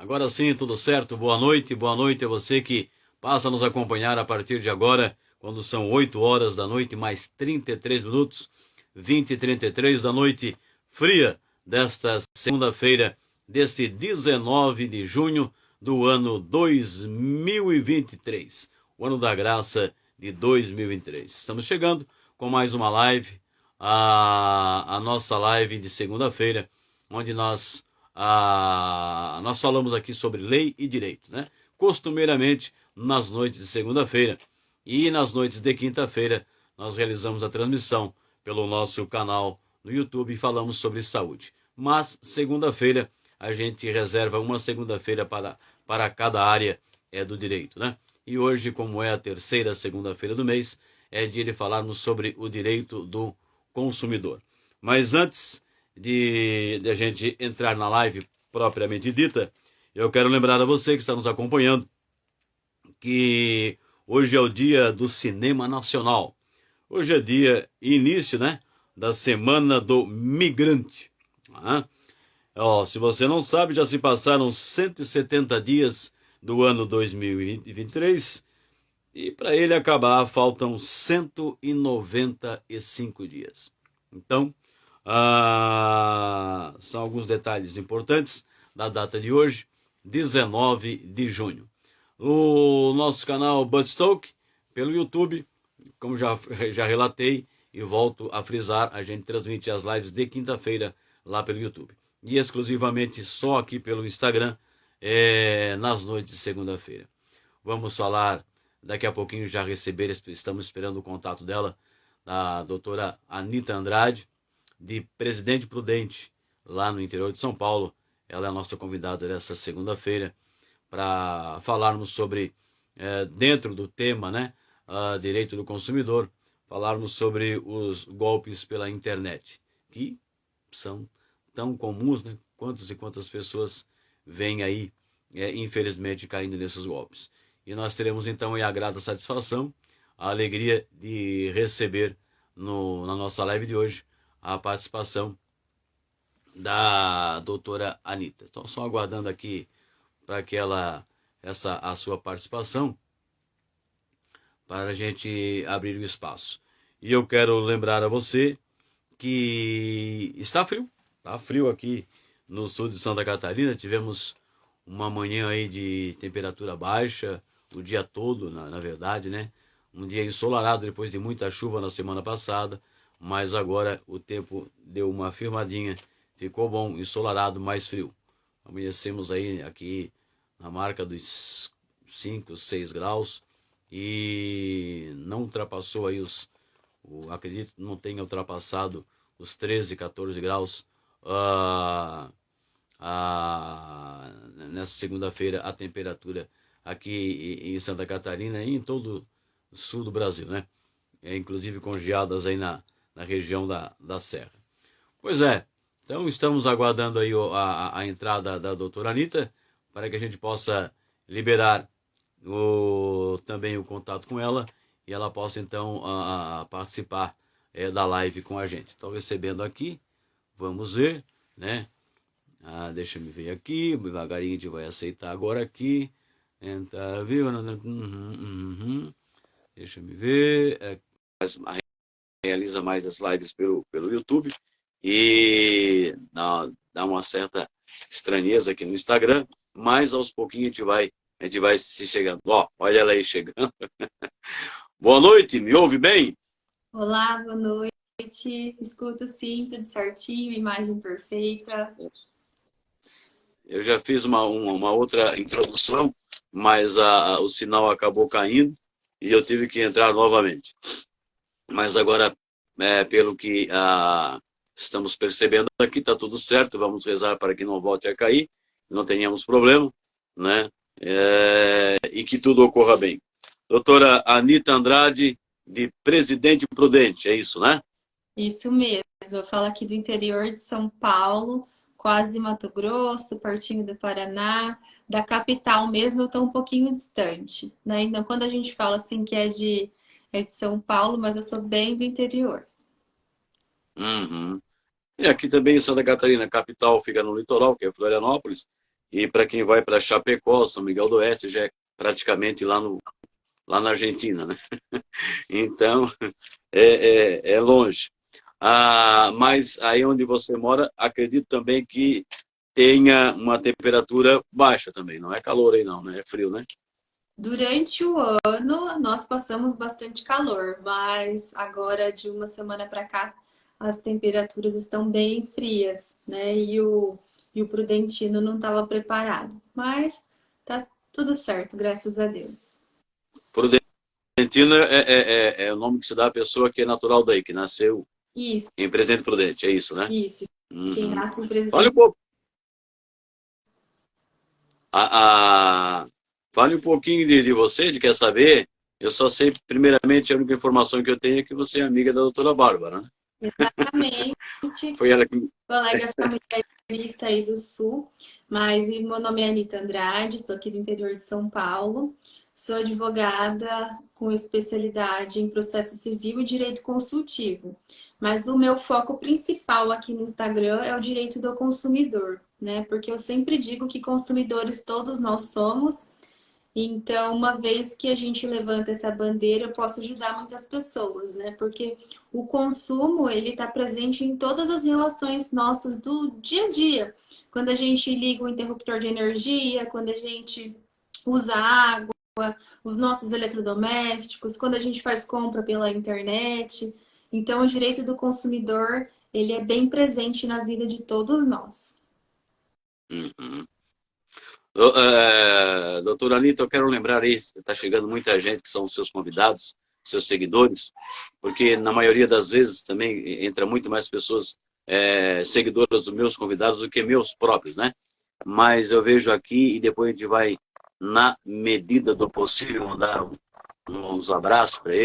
Agora sim, tudo certo? Boa noite a você que passa a nos acompanhar a partir de agora, quando são 8 horas da noite, mais 33 minutos, 20h33 da noite fria desta segunda-feira, deste 19 de junho do ano 2023, o ano da graça de 2023. Estamos chegando com mais uma live, a nossa live de segunda-feira, onde nós falamos aqui sobre lei e direito, né? Costumeiramente, nas noites de segunda-feira e nas noites de quinta-feira, nós realizamos a transmissão pelo nosso canal no YouTube e falamos sobre saúde. Mas, segunda-feira, a gente reserva uma segunda-feira para cada área do direito, né? E hoje, como é a terceira segunda-feira do mês, é dia de falarmos sobre o direito do consumidor. Mas antes de a gente entrar na live propriamente dita, eu quero lembrar a você que está nos acompanhando que hoje é o dia do cinema nacional. Hoje é dia início, né, da Semana do Migrante. Se você não sabe, já se passaram 170 dias do ano 2023 e para ele acabar faltam 195 dias. Então, são alguns detalhes importantes da data de hoje, 19 de junho. O nosso canal Buzztalk, pelo YouTube, como já relatei e volto a frisar, a gente transmite as lives de quinta-feira lá pelo YouTube. E exclusivamente só aqui pelo Instagram, nas noites de segunda-feira. Vamos falar, daqui a pouquinho já estamos esperando o contato dela, da doutora Anita Andrade, de Presidente Prudente, lá no interior de São Paulo. Ela é a nossa convidada dessa segunda-feira para falarmos sobre, dentro do tema, né, direito do consumidor, falarmos sobre os golpes pela internet, que são tão comuns, né? Quantas e quantas pessoas vêm aí, infelizmente, caindo nesses golpes. E nós teremos então a grata satisfação, a alegria de receber na nossa live de hoje a participação da doutora Anita. Estou só aguardando aqui para que a sua participação, para a gente abrir o espaço. E eu quero lembrar a você que está frio aqui no sul de Santa Catarina. Tivemos uma manhã aí de temperatura baixa, o dia todo, na verdade, né? Um dia ensolarado depois de muita chuva na semana passada, mas agora o tempo deu uma firmadinha, ficou bom, ensolarado, mais frio. Amanhecemos aí aqui na marca dos 5, 6 graus e não ultrapassou aí acredito que não tenha ultrapassado os 13, 14 graus nessa segunda-feira a temperatura aqui em Santa Catarina e em todo o sul do Brasil, né? Inclusive com geadas aí na região da Serra. Pois é, então estamos aguardando aí a entrada da doutora Anita para que a gente possa liberar também o contato com ela e ela possa então participar da live com a gente. Estou recebendo aqui, vamos ver, né? Deixa eu ver aqui, devagarinho a gente vai aceitar agora aqui. Entrar, viu? Deixa eu ver. Realiza mais as lives pelo YouTube e dá uma certa estranheza aqui no Instagram, mas aos pouquinhos a gente vai se chegando. Olha ela aí chegando. Boa noite, me ouve bem? Olá, boa noite. Escuto sim, tudo certinho, imagem perfeita. Eu já fiz uma outra introdução, mas o sinal acabou caindo e eu tive que entrar novamente. Mas agora, pelo que estamos percebendo aqui, está tudo certo. Vamos rezar para que não volte a cair, não tenhamos problema, né? E que tudo ocorra bem. Doutora Anita Andrade, de Presidente Prudente, é isso, né? Isso mesmo, eu falo aqui do interior de São Paulo, quase Mato Grosso, pertinho do Paraná, da capital mesmo, eu estou um pouquinho distante, né? Então, quando a gente fala assim que é de São Paulo, mas eu sou bem do interior. Uhum. E aqui também em Santa Catarina, a capital fica no litoral, que é Florianópolis, E para quem vai para Chapecó, São Miguel do Oeste, já é praticamente lá na Argentina, né? Então, é longe. Mas aí onde você mora, acredito também que tenha uma temperatura baixa também. Não é calor aí não, né? É frio, né? Durante o ano, nós passamos bastante calor, mas agora, de uma semana para cá, as temperaturas estão bem frias, né? E o Prudentino não estava preparado. Mas tá tudo certo, graças a Deus. Prudentino é o nome que se dá à pessoa que é natural daí, que nasceu Isso, em Presidente Prudente, é isso, né? isso. Quem Uhum. nasce em Fale presidente. um pouco. Fale um pouquinho de você, de quer saber. Eu só sei, primeiramente, a única informação que eu tenho é que você é amiga da doutora Bárbara, né? Exatamente. Foi ela que. Colega familiarista aí do Sul, mas meu nome é Anitta Andrade, sou aqui do interior de São Paulo, sou advogada com especialidade em processo civil e direito consultivo, mas o meu foco principal aqui no Instagram é o direito do consumidor, né? Porque eu sempre digo que consumidores todos nós somos. Então, uma vez que a gente levanta essa bandeira, eu posso ajudar muitas pessoas, né? Porque o consumo, ele está presente em todas as relações nossas do dia a dia. Quando a gente liga o interruptor de energia, quando a gente usa água, os nossos eletrodomésticos, quando a gente faz compra pela internet. Então, o direito do consumidor, ele é bem presente na vida de todos nós. Uhum. Doutora Anitta, eu quero lembrar isso, está chegando muita gente que são seus convidados, seus seguidores, porque na maioria das vezes também entra muito mais pessoas seguidoras dos meus convidados do que meus próprios, né? Mas eu vejo aqui e depois a gente vai, na medida do possível, mandar uns abraços para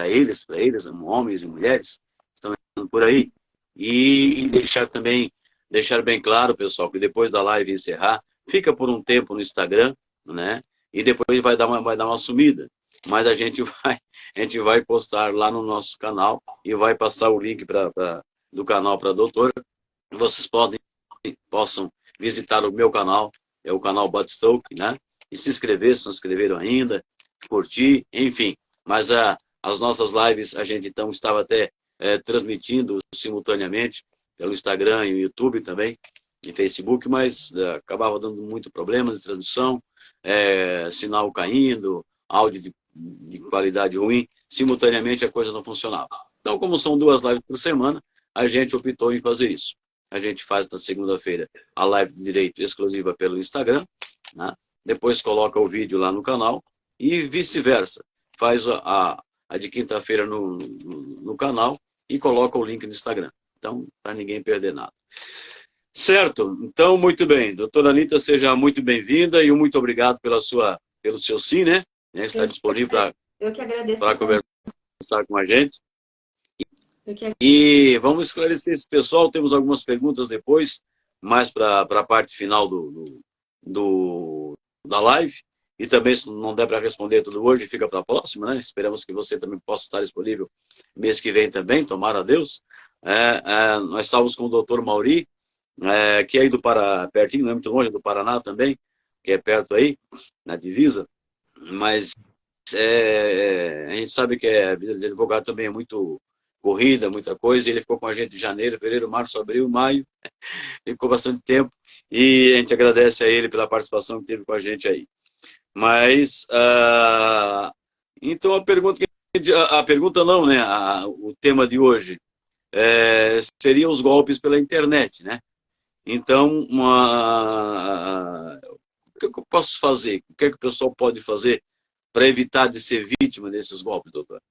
eles, homens e mulheres que estão indo por aí. E deixar bem claro, pessoal, que depois da live encerrar, fica por um tempo no Instagram, né? E depois vai dar uma sumida. Mas a gente vai postar lá no nosso canal e vai passar o link do canal para a doutora. Vocês possam visitar o meu canal, é o canal Budstoke, né? E se inscrever, se não inscreveram ainda, curtir, enfim. Mas as nossas lives, a gente então estava até transmitindo simultaneamente pelo Instagram e o YouTube também, e Facebook, mas acabava dando muito problema de transmissão, sinal caindo, áudio de qualidade ruim, simultaneamente a coisa não funcionava. Então, como são 2 lives por semana, a gente optou em fazer isso. A gente faz na segunda-feira a live de direito exclusiva pelo Instagram, né? Depois coloca o vídeo lá no canal e vice-versa. Faz a de quinta-feira no canal e coloca o link no Instagram. Então, para ninguém perder nada. Certo, então muito bem. Doutora Anitta, seja muito bem-vinda e muito obrigado pelo seu sim, né? Está disponível Eu que agradeço. para conversar com a gente. Eu que... E vamos esclarecer esse pessoal. Temos algumas perguntas depois, mais para a parte final da live. E também, se não der para responder tudo hoje, fica para a próxima, né? Esperamos que você também possa estar disponível mês que vem também, tomara a Deus. Nós estávamos com o doutor Mauri, que é aí pertinho, não é muito longe, do Paraná também, que é perto aí, na divisa. Mas a gente sabe que a vida de advogado também é muito corrida, muita coisa. Ele ficou com a gente em janeiro, fevereiro, março, abril, maio. Ficou bastante tempo. E a gente agradece a ele pela participação que teve com a gente aí. Mas, então a pergunta não, né? O tema de hoje seria os golpes pela internet, né? Então, o que eu posso fazer? O que é que o pessoal pode fazer para evitar de ser vítima desses golpes, doutor?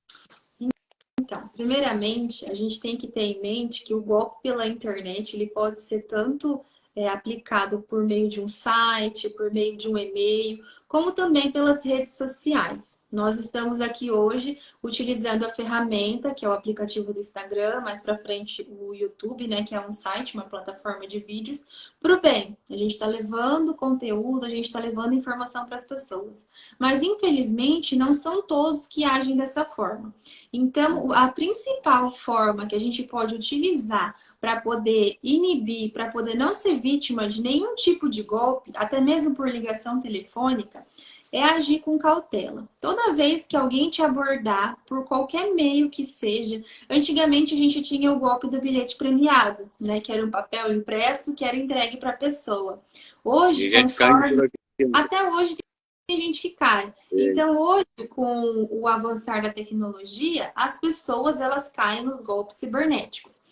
Então, primeiramente, a gente tem que ter em mente que o golpe pela internet ele pode ser tanto aplicado por meio de um site, por meio de um e-mail, como também pelas redes sociais. Nós estamos aqui hoje utilizando a ferramenta, que é o aplicativo do Instagram, mais para frente o YouTube, né, que é um site, uma plataforma de vídeos, para o bem. A gente está levando conteúdo, a gente está levando informação para as pessoas. Mas, infelizmente, não são todos que agem dessa forma. Então, a principal forma que a gente pode utilizar para poder inibir, para poder não ser vítima de nenhum tipo de golpe, até mesmo por ligação telefônica, é agir com cautela. Toda vez que alguém te abordar, por qualquer meio que seja, antigamente a gente tinha o golpe do bilhete premiado, né? Que era um papel impresso que era entregue para a pessoa. Hoje, E gente cai por conforme. aqui. Até hoje tem gente que cai. Então, hoje, com o avançar da tecnologia, as pessoas elas caem nos golpes cibernéticos.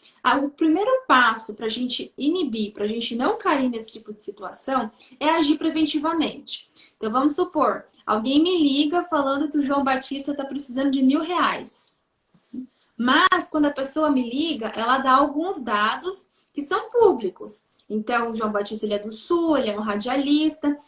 O primeiro passo para a gente inibir, para a gente não cair nesse tipo de situação, é agir preventivamente. Então, vamos supor, alguém me liga falando que o João Batista está precisando de R$ 1.000. Mas, quando a pessoa me liga, ela dá alguns dados que são públicos. Então, o João Batista ele é do Sul, ele é um radialista.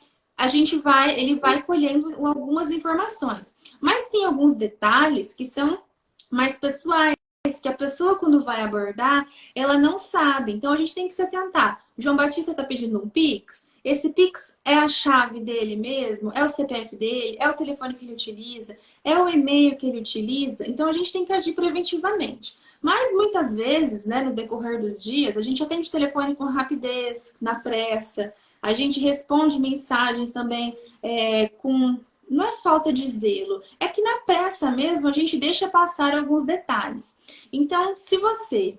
Ele vai colhendo algumas informações. Mas tem alguns detalhes que são mais pessoais, que a pessoa, quando vai abordar, ela não sabe. Então, a gente tem que se atentar. O João Batista está pedindo um Pix. Esse Pix é a chave dele mesmo? É o CPF dele? É o telefone que ele utiliza? É o e-mail que ele utiliza? Então, a gente tem que agir preventivamente. Mas, muitas vezes, né, no decorrer dos dias, a gente atende o telefone com rapidez, na pressa. A gente responde mensagens também com... Não é falta de zelo, é que na pressa mesmo a gente deixa passar alguns detalhes. Então, se você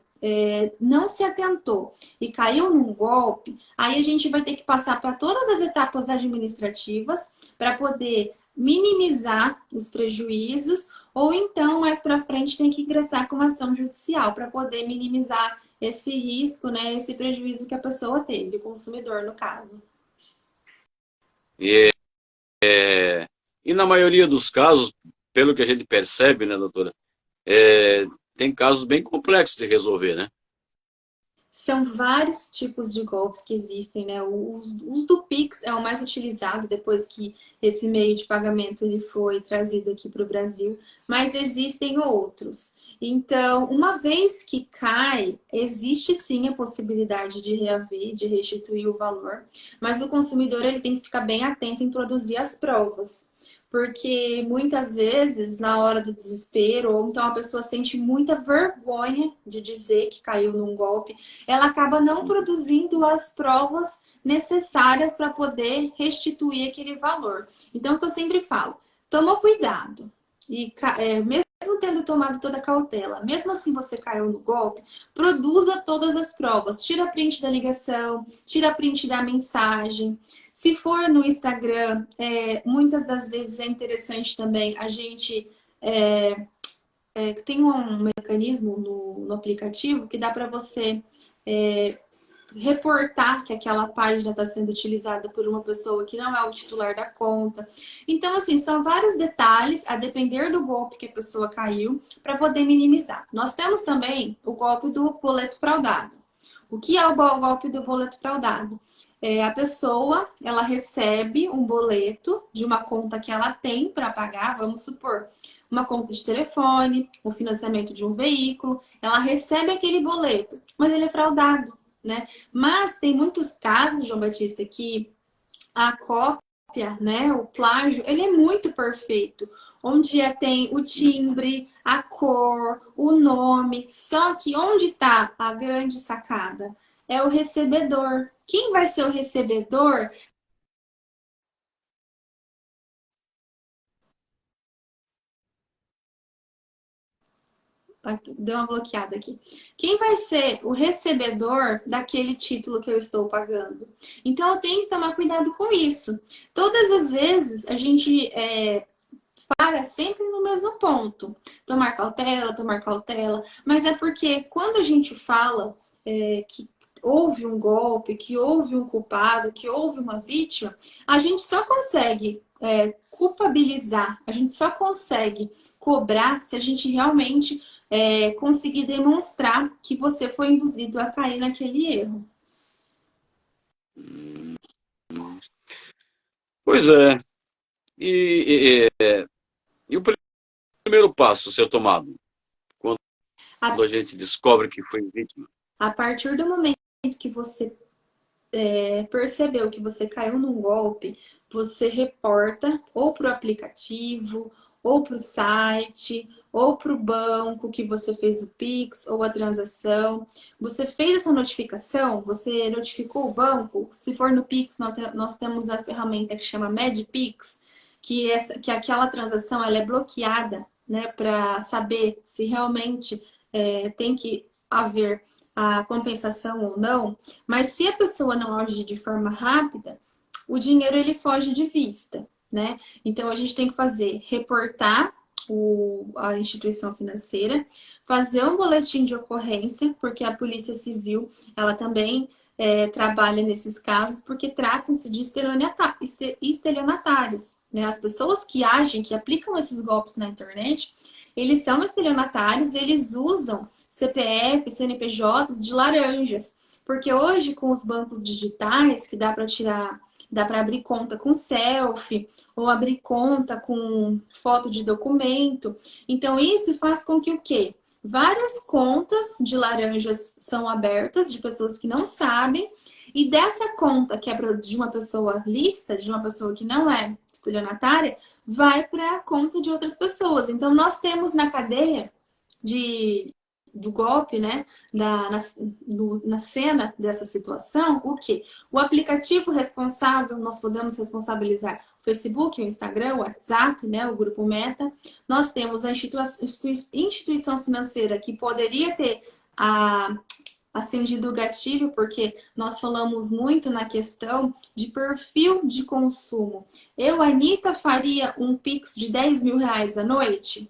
não se atentou e caiu num golpe, aí a gente vai ter que passar para todas as etapas administrativas para poder minimizar os prejuízos, ou então, mais para frente, tem que ingressar com uma ação judicial para poder minimizar esse risco, né, esse prejuízo que a pessoa teve, o consumidor, no caso. E, e na maioria dos casos, pelo que a gente percebe, né, doutora, tem casos bem complexos de resolver, né? São vários tipos de golpes que existem, né? Os do Pix é o mais utilizado depois que esse meio de pagamento ele foi trazido aqui para o Brasil, mas existem outros. Então, uma vez que cai, existe sim a possibilidade de reaver, de restituir o valor, mas o consumidor ele tem que ficar bem atento em produzir as provas. Porque muitas vezes, na hora do desespero, ou então a pessoa sente muita vergonha de dizer que caiu num golpe, ela acaba não produzindo as provas necessárias para poder restituir aquele valor. Então, o que eu sempre falo, toma cuidado. E mesmo tendo tomado toda a cautela, mesmo assim você caiu no golpe, produza todas as provas. Tira print da ligação, tira print da mensagem. Se for no Instagram, muitas das vezes é interessante também a gente... tem um mecanismo no aplicativo que dá para você reportar que aquela página está sendo utilizada por uma pessoa que não é o titular da conta. Então, assim, são vários detalhes a depender do golpe que a pessoa caiu para poder minimizar. Nós temos também o golpe do boleto fraudado. O que é o golpe do boleto fraudado? A pessoa, ela recebe um boleto de uma conta que ela tem para pagar, vamos supor, uma conta de telefone, o financiamento de um veículo, ela recebe aquele boleto, mas ele é fraudado, né? Mas tem muitos casos, João Batista, que a cópia, né, o plágio, ele é muito perfeito. Onde tem o timbre, a cor, o nome. Só que onde está a grande sacada? É o recebedor. Quem vai ser o recebedor? Deu uma bloqueada aqui. Quem vai ser o recebedor daquele título que eu estou pagando? Então, eu tenho que tomar cuidado com isso. Todas as vezes, a gente para sempre no mesmo ponto. Tomar cautela. Mas é porque quando a gente fala que houve um golpe, que houve um culpado, que houve uma vítima, a gente só consegue culpabilizar, a gente só consegue cobrar se a gente realmente conseguir demonstrar que você foi induzido a cair naquele erro. Pois é. E o primeiro passo a ser tomado quando A, a gente descobre que foi vítima? a partir do momento que você percebeu que você caiu num golpe, você reporta ou para o aplicativo ou para o site, ou para o banco que você fez o Pix ou a transação. Você fez essa notificação, você notificou o banco. Se for no Pix, nós temos a ferramenta que chama MedPix, que aquela transação ela é bloqueada, né, para saber se realmente tem que haver a compensação ou não. Mas se a pessoa não agir de forma rápida, o dinheiro ele foge de vista, né? Então a gente tem que reportar a instituição financeira, fazer um boletim de ocorrência, porque a Polícia Civil ela também trabalha nesses casos, porque tratam-se de estelionatários, né? As pessoas que agem, que aplicam esses golpes na internet, eles são estelionatários, eles usam CPF, CNPJs de laranjas, porque hoje com os bancos digitais, que dá para abrir conta com selfie, ou abrir conta com foto de documento. Então, isso faz com que o quê? Várias contas de laranjas são abertas de pessoas que não sabem, e dessa conta que é de uma pessoa lícita, de uma pessoa que não é estelionatária, vai para a conta de outras pessoas. Então, nós temos na cadeia do golpe, né, na cena dessa situação, o que? O aplicativo responsável, nós podemos responsabilizar o Facebook, o Instagram, o WhatsApp, né, o Grupo Meta. Nós temos a instituição financeira que poderia ter acendido o gatilho, porque nós falamos muito na questão de perfil de consumo. Eu, Anitta, faria um Pix de 10 mil reais à noite?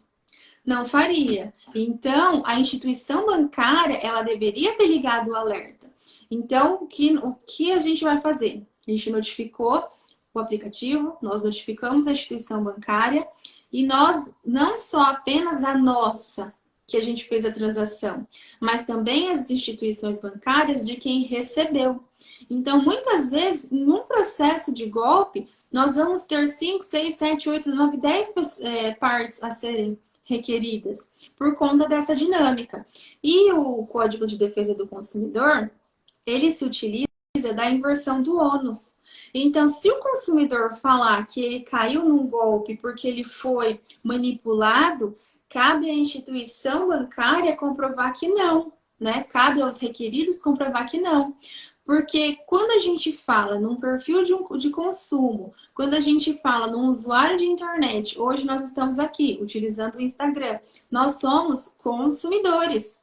Não faria. Então, a instituição bancária, ela deveria ter ligado o alerta. Então, o que a gente vai fazer? A gente notificou o aplicativo, nós notificamos a instituição bancária e nós, não só apenas a nossa, que a gente fez a transação, mas também as instituições bancárias de quem recebeu. Então, muitas vezes, em um processo de golpe, nós vamos ter 5, 6, 7, 8, 9, 10 partes a serem requeridas por conta dessa dinâmica. E o Código de Defesa do Consumidor, ele se utiliza da inversão do ônus. Então, se o consumidor falar que ele caiu num golpe porque ele foi manipulado, cabe à instituição bancária comprovar que não, né? Cabe aos requeridos comprovar que não. Porque quando a gente fala num perfil de consumo, quando a gente fala num usuário de internet, hoje nós estamos aqui utilizando o Instagram, nós somos consumidores.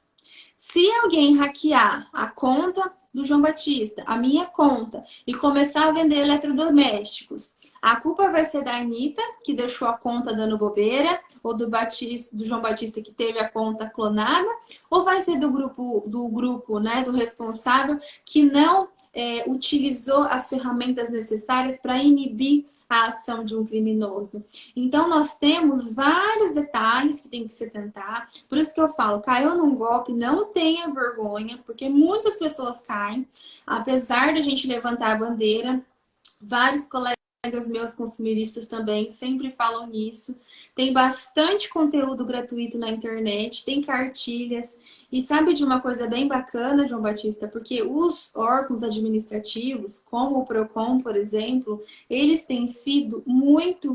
Se alguém hackear a conta do João Batista, a minha conta, e começar a vender eletrodomésticos, a culpa vai ser da Anitta, que deixou a conta dando bobeira, ou do João Batista, que teve a conta clonada, ou vai ser do grupo, né, do responsável, que não utilizou as ferramentas necessárias para inibir a ação de um criminoso. Então, nós temos vários detalhes que tem que se atentar. Por isso que eu falo, caiu num golpe, não tenha vergonha, porque muitas pessoas caem. Apesar de a gente levantar a bandeira, vários colegas meus consumiristas também sempre falam nisso. Tem bastante conteúdo gratuito na internet, tem cartilhas. E sabe de uma coisa bem bacana, João Batista? Porque os órgãos administrativos, como o PROCON, por exemplo, eles têm sido muito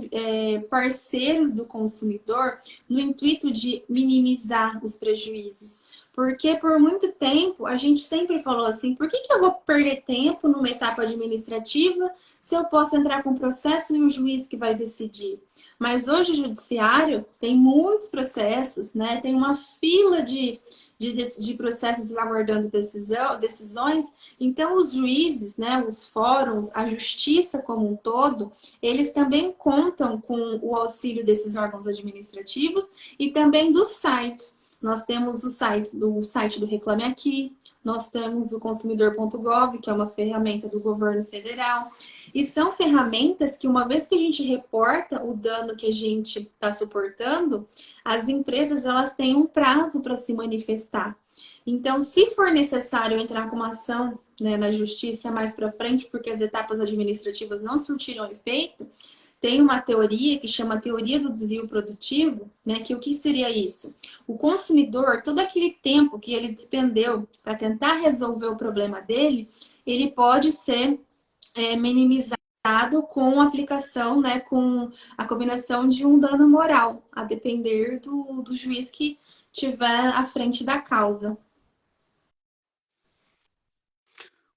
parceiros do consumidor no intuito de minimizar os prejuízos. Porque por muito tempo a gente sempre falou assim, por que eu vou perder tempo numa etapa administrativa se eu posso entrar com processo e o juiz que vai decidir? Mas hoje o judiciário tem muitos processos, né? Tem uma fila de processos aguardando decisões. Então os juízes, né, os fóruns, a justiça como um todo, eles também contam com o auxílio desses órgãos administrativos e também dos sites. Nós temos o site do Reclame Aqui, nós temos o consumidor.gov, que é uma ferramenta do governo federal. E são ferramentas que, uma vez que a gente reporta o dano que a gente está suportando, as empresas elas têm um prazo para se manifestar. Então, se for necessário entrar com uma ação, né, na justiça mais para frente, porque as etapas administrativas não surtiram efeito, tem uma teoria que chama teoria do desvio produtivo, né? Que o que seria isso? O consumidor, todo aquele tempo que ele despendeu para tentar resolver o problema dele, ele pode ser minimizado com a aplicação, né, com a combinação de um dano moral, a depender do juiz que tiver à frente da causa.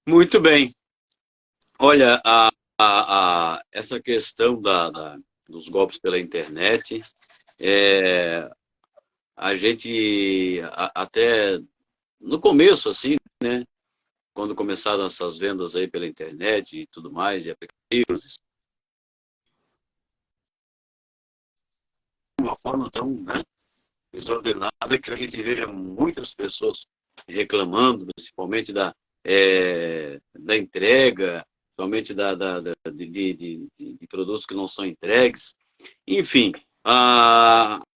Muito bem. Olha, essa questão dos golpes pela internet, a gente até no começo, assim, né? Quando começaram essas vendas aí pela internet e tudo mais, e aplicativos, de uma forma tão, né, desordenada que a gente veja muitas pessoas reclamando, principalmente da entrega, somente de produtos que não são entregues. Enfim,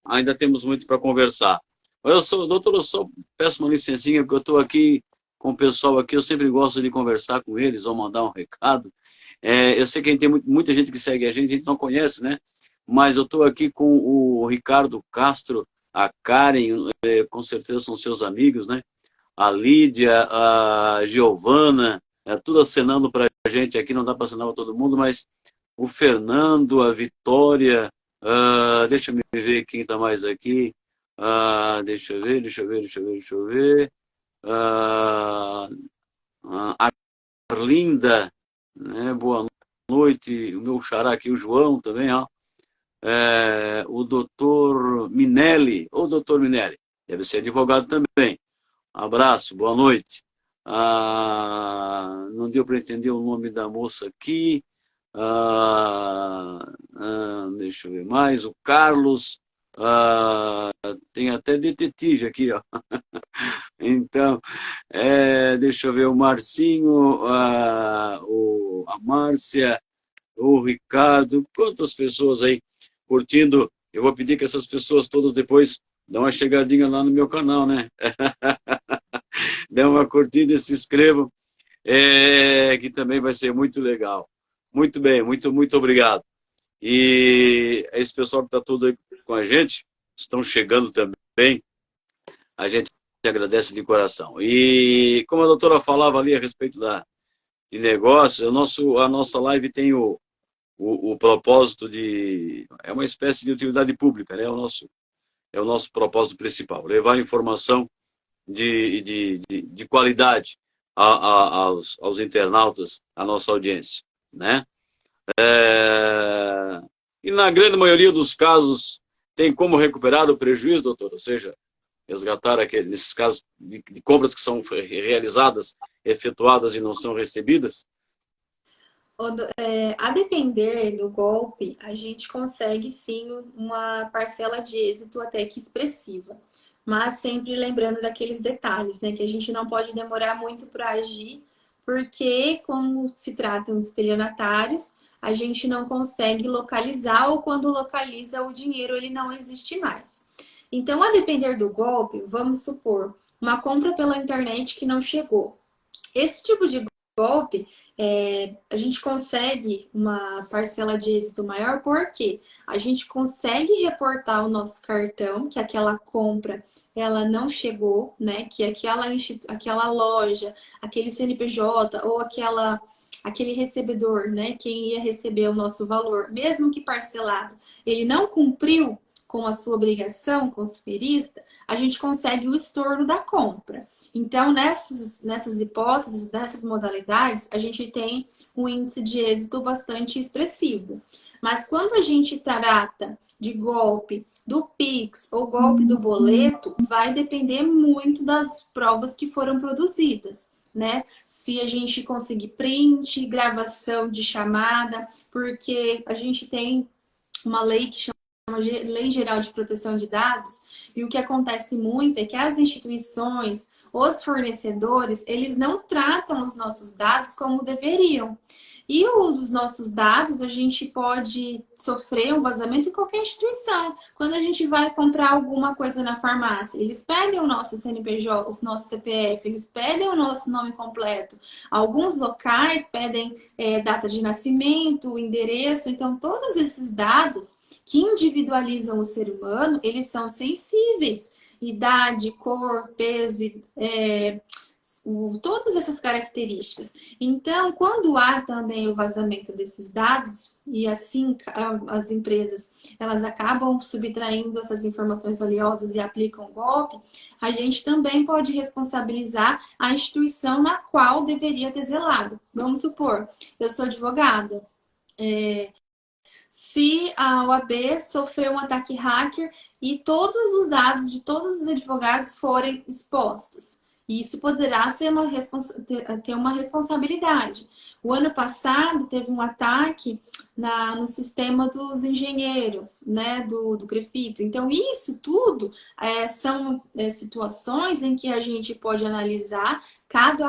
ainda temos muito para conversar. Doutor, eu só peço uma licencinha, porque eu estou aqui com o pessoal aqui, eu sempre gosto de conversar com eles ou mandar um recado. Eu sei que tem muita gente que segue a gente não conhece, né? Mas eu estou aqui com o Ricardo Castro, a Karen, com certeza são seus amigos, né? A Lídia, a Giovana, tudo acenando para a gente aqui, não dá para acenar para todo mundo, mas o Fernando, a Vitória, deixa eu ver quem está mais aqui, deixa eu ver, a Arlinda, né? Boa noite, o meu xará aqui, o João também, ó. O doutor Minelli, deve ser advogado também. Abraço, boa noite. Não deu para entender o nome da moça aqui. Deixa eu ver mais. O Carlos. Tem até detetive aqui, ó. Então, deixa eu ver o Marcinho, a Márcia, o Ricardo. Quantas pessoas aí curtindo? Eu vou pedir que essas pessoas todas depois dão uma chegadinha lá no meu canal, né? Dê uma curtida e se inscrevam, que também vai ser muito legal. Muito bem, muito obrigado. E esse pessoal que está todo aí com a gente, estão chegando também, a gente agradece de coração. E como a doutora falava ali a respeito de negócios, a nossa live tem o propósito é uma espécie de utilidade pública, né? É o nosso propósito principal, levar informação de qualidade aos internautas, à nossa audiência, né? E na grande maioria dos casos tem como recuperar o prejuízo, doutor? Ou seja, resgatar nesses casos de compras que são realizadas, efetuadas e não são recebidas? A depender do golpe, a gente consegue sim uma parcela de êxito até que expressiva. Mas sempre lembrando daqueles detalhes, né? Que a gente não pode demorar muito para agir, porque como se tratam de estelionatários, a gente não consegue localizar, ou quando localiza o dinheiro, ele não existe mais. Então, a depender do golpe, vamos supor, uma compra pela internet que não chegou. Esse tipo de golpe, a gente consegue uma parcela de êxito maior porque a gente consegue reportar o nosso cartão, que aquela compra ela não chegou, né? Que aquela loja, aquele CNPJ ou aquele recebedor, né? Quem ia receber o nosso valor, mesmo que parcelado, ele não cumpriu com a sua obrigação consumerista, a gente consegue o estorno da compra. Então, nessas hipóteses, nessas modalidades, a gente tem um índice de êxito bastante expressivo. Mas quando a gente trata de golpe do Pix ou golpe do boleto, vai depender muito das provas que foram produzidas, né? Se a gente conseguir print, gravação de chamada, porque a gente tem uma lei que chama Lei Geral de Proteção de Dados, e o que acontece muito é que as instituições, os fornecedores, eles não tratam os nossos dados como deveriam. E os nossos dados, a gente pode sofrer um vazamento em qualquer instituição. Quando a gente vai comprar alguma coisa na farmácia, eles pedem o nosso CNPJ, o nosso CPF, eles pedem o nosso nome completo. Alguns locais pedem data de nascimento, endereço. Então, todos esses dados que individualizam o ser humano, eles são sensíveis. Idade, cor, peso, todas essas características. Então, quando há também o vazamento desses dados, e assim as empresas elas acabam subtraindo essas informações valiosas e aplicam o golpe, a gente também pode responsabilizar a instituição na qual deveria ter zelado. Vamos supor, eu sou advogada. Se a OAB sofreu um ataque hacker e todos os dados de todos os advogados forem expostos. Isso poderá ser ter uma responsabilidade. O ano passado teve um ataque no sistema dos engenheiros, né, do Crefito. Então, isso tudo são situações em que a gente pode analisar caso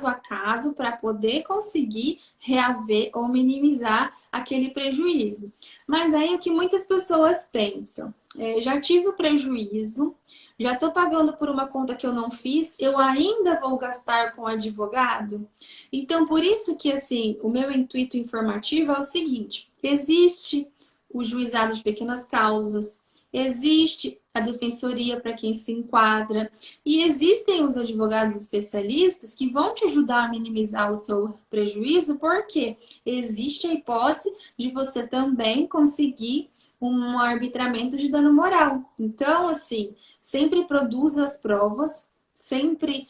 a caso para poder conseguir reaver ou minimizar aquele prejuízo. Mas aí o que muitas pessoas pensam, já tive o prejuízo, já estou pagando por uma conta que eu não fiz, eu ainda vou gastar com advogado? Então, por isso que, assim, o meu intuito informativo é o seguinte, existe o juizado de pequenas causas, existe a defensoria para quem se enquadra, e existem os advogados especialistas que vão te ajudar a minimizar o seu prejuízo, porque existe a hipótese de você também conseguir um arbitramento de dano moral. Então, assim, sempre produza as provas, sempre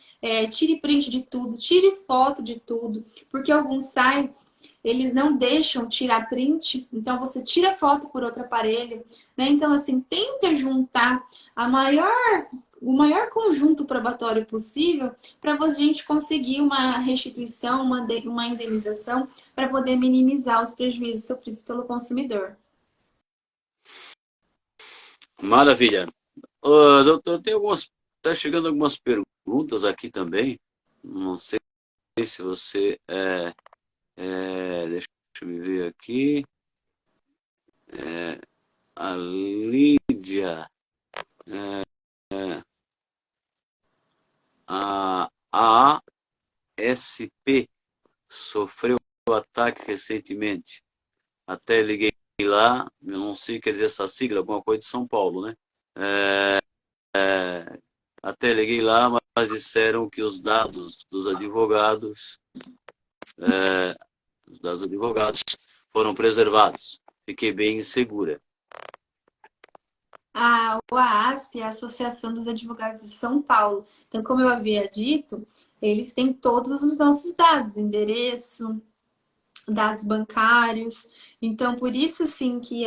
tire print de tudo, tire foto de tudo, porque alguns sites, eles não deixam tirar print, então você tira foto por outro aparelho, né? Então, assim, tenta juntar o maior conjunto probatório possível para a gente conseguir uma restituição, uma indenização, para poder minimizar os prejuízos sofridos pelo consumidor. Maravilha. Doutor, está chegando algumas perguntas aqui também. Não sei se você... deixa eu me ver aqui. A Lídia... a ASP sofreu ataque recentemente. Até liguei lá, eu não sei o que quer dizer essa sigla, alguma coisa de São Paulo, né? Até liguei lá, mas disseram que os dados dos advogados, foram preservados. Fiquei bem insegura. A OASP é a Associação dos Advogados de São Paulo. Então, como eu havia dito, eles têm todos os nossos dados, endereço, dados bancários. Então, por isso, assim, que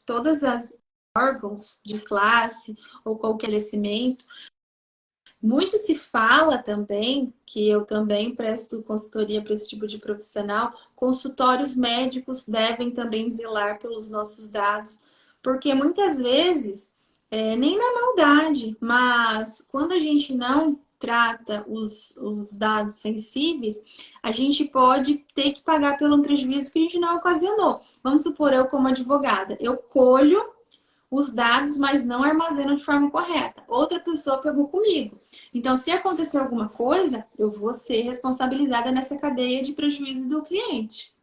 todas as órgãos de classe ou qualquer estabelecimento, muito se fala também, que eu também presto consultoria para esse tipo de profissional, consultórios médicos devem também zelar pelos nossos dados, porque muitas vezes, nem na maldade, mas quando a gente não trata os dados sensíveis, a gente pode ter que pagar pelo prejuízo que a gente não ocasionou. Vamos supor, eu como advogada, eu colho os dados, mas não armazeno de forma correta. Outra pessoa pegou comigo. Então, se acontecer alguma coisa, eu vou ser responsabilizada nessa cadeia de prejuízo do cliente.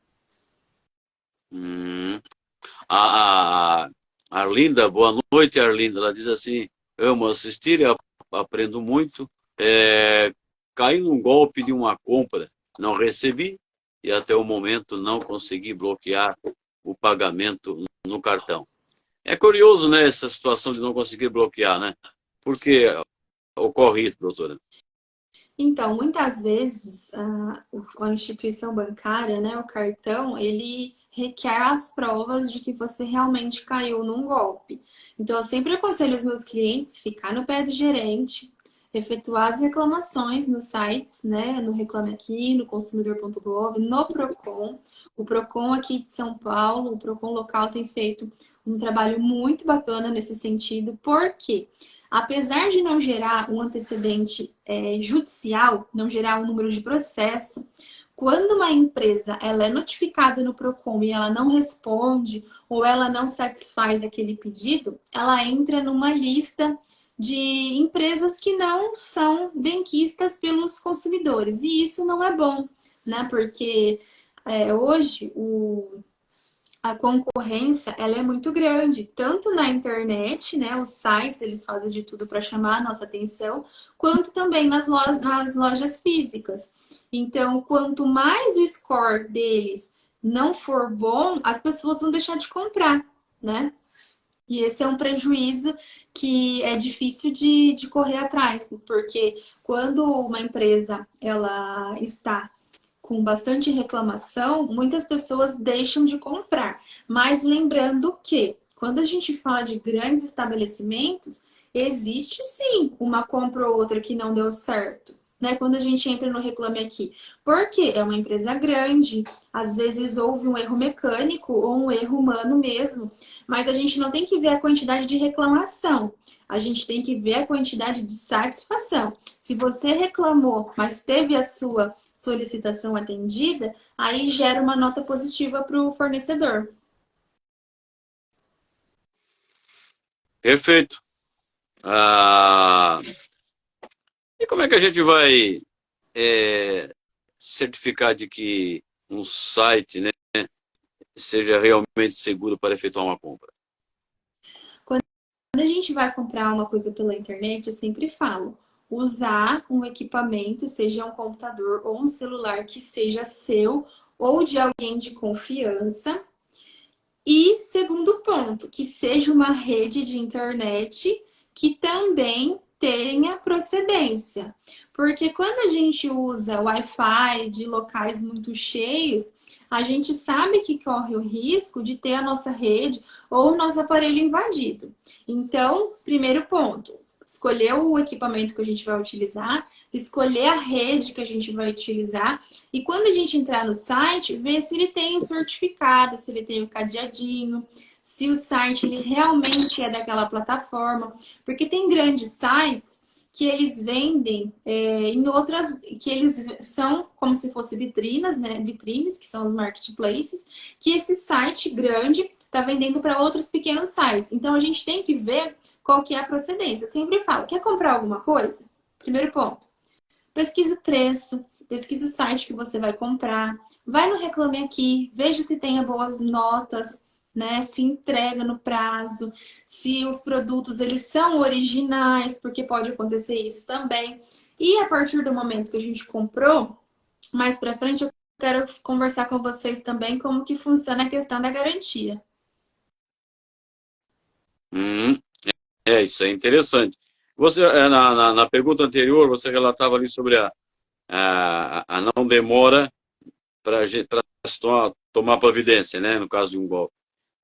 A Arlinda, boa noite, Arlinda. Ela diz assim, amo assistir, aprendo muito. Caí num golpe de uma compra, não recebi e até o momento não consegui bloquear o pagamento no cartão. É curioso, né, essa situação de não conseguir bloquear, né? Por que ocorre isso, doutora? Então, muitas vezes, a instituição bancária, né, o cartão, ele requer as provas de que você realmente caiu num golpe. Então, eu sempre aconselho os meus clientes ficar no pé do gerente, efetuar as reclamações nos sites, né, no Reclame Aqui, no consumidor.gov, no Procon. O Procon aqui de São Paulo, o Procon local tem feito um trabalho muito bacana nesse sentido, porque apesar de não gerar um antecedente judicial, não gerar um número de processo, quando uma empresa ela é notificada no Procon e ela não responde ou ela não satisfaz aquele pedido, ela entra numa lista de empresas que não são benquistas pelos consumidores. E isso não é bom, né? Porque hoje a concorrência ela é muito grande, tanto na internet, né? Os sites eles fazem de tudo para chamar a nossa atenção, quanto também nas lojas físicas. Então, quanto mais o score deles não for bom, as pessoas vão deixar de comprar, né? E esse é um prejuízo que é difícil de correr atrás, porque quando uma empresa ela está com bastante reclamação, muitas pessoas deixam de comprar. Mas lembrando que, quando a gente fala de grandes estabelecimentos, existe sim uma compra ou outra que não deu certo. Né? Quando a gente entra no Reclame Aqui. Porque é uma empresa grande, às vezes houve um erro mecânico ou um erro humano mesmo. Mas a gente não tem que ver a quantidade de reclamação. A gente tem que ver a quantidade de satisfação. Se você reclamou, mas teve a sua solicitação atendida, aí gera uma nota positiva para o fornecedor. Perfeito. Ah, e como é que a gente vai certificar de que um site, né, seja realmente seguro para efetuar uma compra? Quando a gente vai comprar uma coisa pela internet, eu sempre falo, usar um equipamento, seja um computador ou um celular que seja seu ou de alguém de confiança. E segundo ponto, que seja uma rede de internet que também tenha procedência. Porque quando a gente usa Wi-Fi de locais muito cheios, a gente sabe que corre o risco de ter a nossa rede ou o nosso aparelho invadido. Então, primeiro ponto, escolher o equipamento que a gente vai utilizar, escolher a rede que a gente vai utilizar e quando a gente entrar no site, ver se ele tem o certificado, se ele tem o cadeadinho, se o site ele realmente é daquela plataforma, porque tem grandes sites que eles vendem em outras, que eles são como se fossem vitrinas, né? Vitrines, que são os marketplaces, que esse site grande está vendendo para outros pequenos sites. Então a gente tem que ver qual que é a procedência. Eu sempre falo, quer comprar alguma coisa? Primeiro ponto, pesquisa o preço, pesquisa o site que você vai comprar, vai no Reclame Aqui, veja se tem boas notas, né? Se entrega no prazo, se os produtos eles são originais, porque pode acontecer isso também. E a partir do momento que a gente comprou, mais para frente eu quero conversar com vocês também como que funciona a questão da garantia. Hum, isso é interessante. Você, na pergunta anterior, você relatava ali sobre a não demora para tomar providência, né, no caso de um golpe.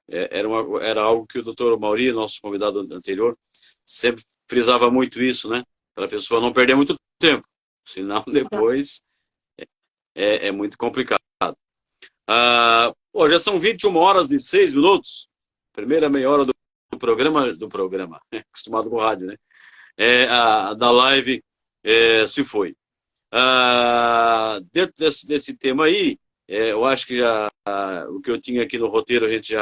Era algo que o doutor Mauri, nosso convidado anterior, sempre frisava muito isso, né, para a pessoa não perder muito tempo, senão depois é muito complicado. Já são 21 horas e 6 minutos, primeira meia hora do programa, acostumado com rádio, né, da live se foi. Dentro desse tema aí, eu acho que o que eu tinha aqui no roteiro a gente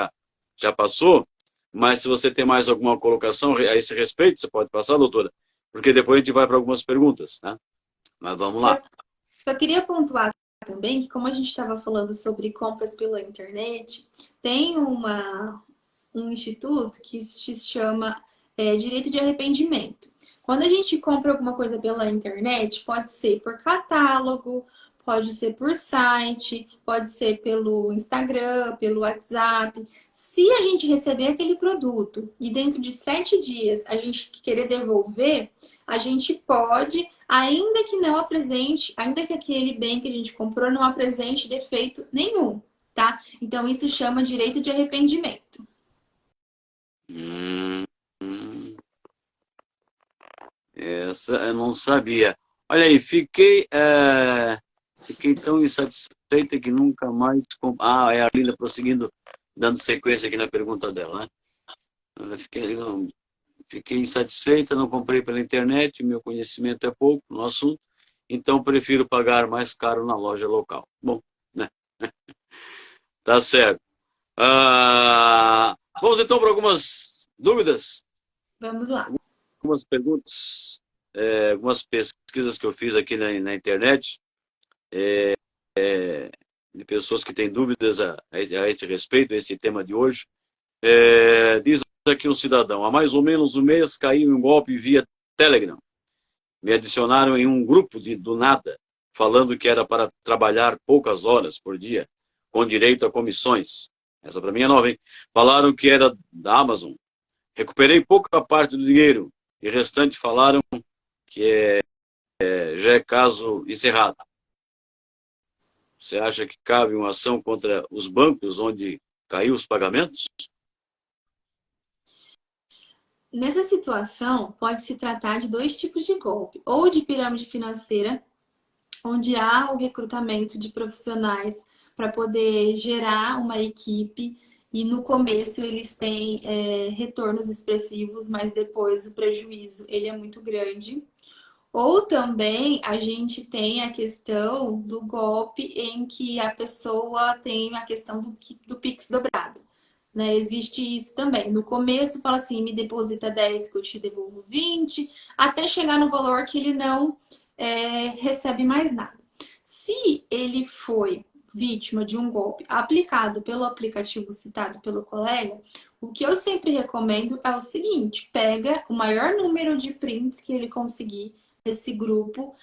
já passou, mas se você tem mais alguma colocação a esse respeito, você pode passar, doutora, porque depois a gente vai para algumas perguntas, né? Mas vamos lá. Só queria pontuar também que, como a gente estava falando sobre compras pela internet, tem um instituto que se chama Direito de Arrependimento. Quando a gente compra alguma coisa pela internet, pode ser por catálogo, pode ser por site, pode ser pelo Instagram, pelo WhatsApp. Se a gente receber aquele produto e dentro de 7 dias a gente querer devolver, a gente pode, ainda que não apresente, ainda que aquele bem que a gente comprou não apresente defeito nenhum, tá? Então isso chama direito de arrependimento. Hum, hum, essa eu não sabia. Olha aí, fiquei tão insatisfeita que nunca mais... é a Linda prosseguindo, dando sequência aqui na pergunta dela, né? Eu fiquei insatisfeita, não comprei pela internet, meu conhecimento é pouco no assunto, então prefiro pagar mais caro na loja local. Bom, né? Tá certo. Vamos então para algumas dúvidas, Vamos lá. algumas perguntas, algumas pesquisas que eu fiz aqui na internet, de pessoas que têm dúvidas a esse respeito, a esse tema de hoje. Diz aqui um cidadão: há mais ou menos um mês caiu um golpe via Telegram. Me adicionaram em um grupo do nada, falando que era para trabalhar poucas horas por dia, com direito a comissões. Essa para mim é nova, hein? Falaram que era da Amazon. Recuperei pouca parte do dinheiro e o restante falaram que já é caso encerrado. Você acha que cabe uma ação contra os bancos onde caiu os pagamentos? Nessa situação, pode se tratar de dois tipos de golpe: ou de pirâmide financeira, onde há o recrutamento de profissionais para poder gerar uma equipe e no começo eles têm retornos expressivos, mas depois o prejuízo ele é muito grande. Ou também a gente tem a questão do golpe em que a pessoa tem a questão do Pix dobrado. Né? Existe isso também. No começo fala assim, me deposita 10 que eu te devolvo 20, até chegar no valor que ele não recebe mais nada. Se ele foi vítima de um golpe aplicado pelo aplicativo citado pelo colega, o que eu sempre recomendo é o seguinte: pega o maior número de prints que ele conseguir desse grupo,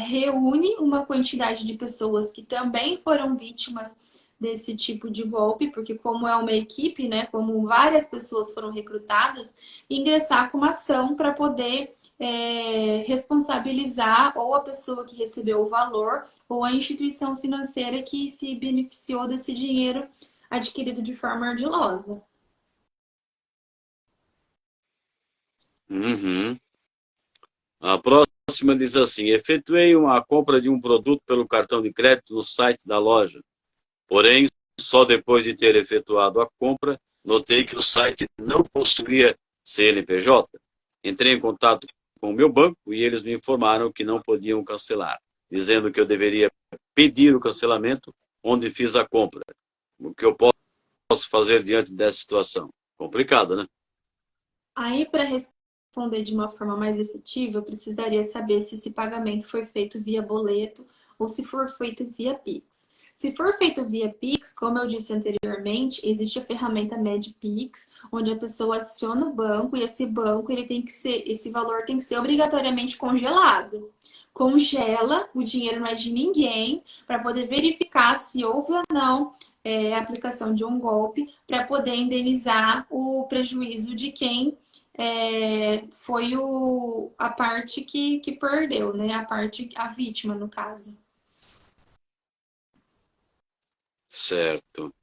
reúne uma quantidade de pessoas que também foram vítimas desse tipo de golpe, porque como é uma equipe, né, como várias pessoas foram recrutadas, ingressar com uma ação para poder responsabilizar ou a pessoa que recebeu o valor ou a instituição financeira que se beneficiou desse dinheiro adquirido de forma ardilosa. Uhum. A próxima diz assim: efetuei uma compra de um produto pelo cartão de crédito no site da loja. Porém, só depois de ter efetuado a compra, notei que o site não possuía CNPJ. Entrei em contato com o meu banco e eles me informaram que não podiam cancelar, dizendo que eu deveria pedir o cancelamento onde fiz a compra. O que eu posso fazer diante dessa situação? Complicado, né? Aí, para responder de uma forma mais efetiva, eu precisaria saber se esse pagamento foi feito via boleto ou se for feito via Pix. Se for feito via Pix, como eu disse anteriormente, existe a ferramenta MedPix, onde a pessoa aciona o banco e esse banco esse valor tem que ser obrigatoriamente congelado. Congela, o dinheiro não é de ninguém, para poder verificar se houve ou não a aplicação de um golpe, para poder indenizar o prejuízo de quem foi a parte que perdeu, né? A vítima, no caso. Certo.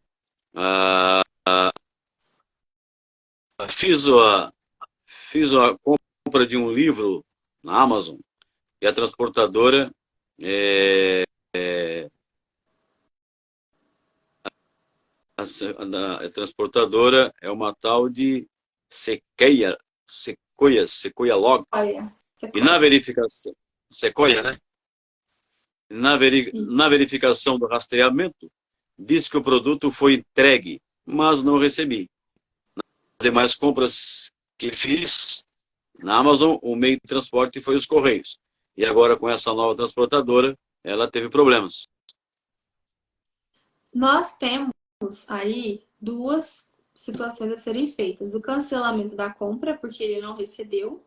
Fiz a compra de um livro na Amazon e a transportadora a transportadora é uma tal de Sequoia Log. Olha, E na verificação, Sequoia, né? Na verificação do rastreamento, diz que o produto foi entregue, mas não recebi. Nas demais compras que fiz na Amazon, o meio de transporte foi os Correios. E agora, com essa nova transportadora, ela teve problemas. Nós temos aí duas situações a serem feitas: o cancelamento da compra, porque ele não recebeu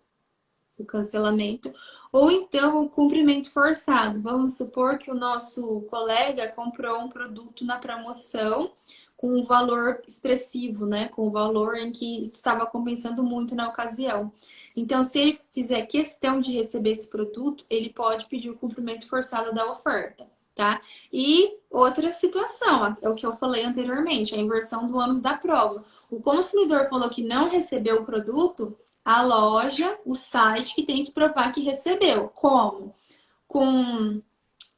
o cancelamento, ou então o cumprimento forçado. Vamos supor que o nosso colega comprou um produto na promoção com um valor expressivo, né? Com um valor em que estava compensando muito na ocasião. Então, se ele fizer questão de receber esse produto, ele pode pedir o cumprimento forçado da oferta. Tá? E outra situação, é o que eu falei anteriormente, a inversão do ônus da prova. O consumidor falou que não recebeu o produto, a loja, o site que tem que provar que recebeu. Como? Com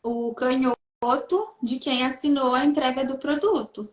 o canhoto de quem assinou a entrega do produto.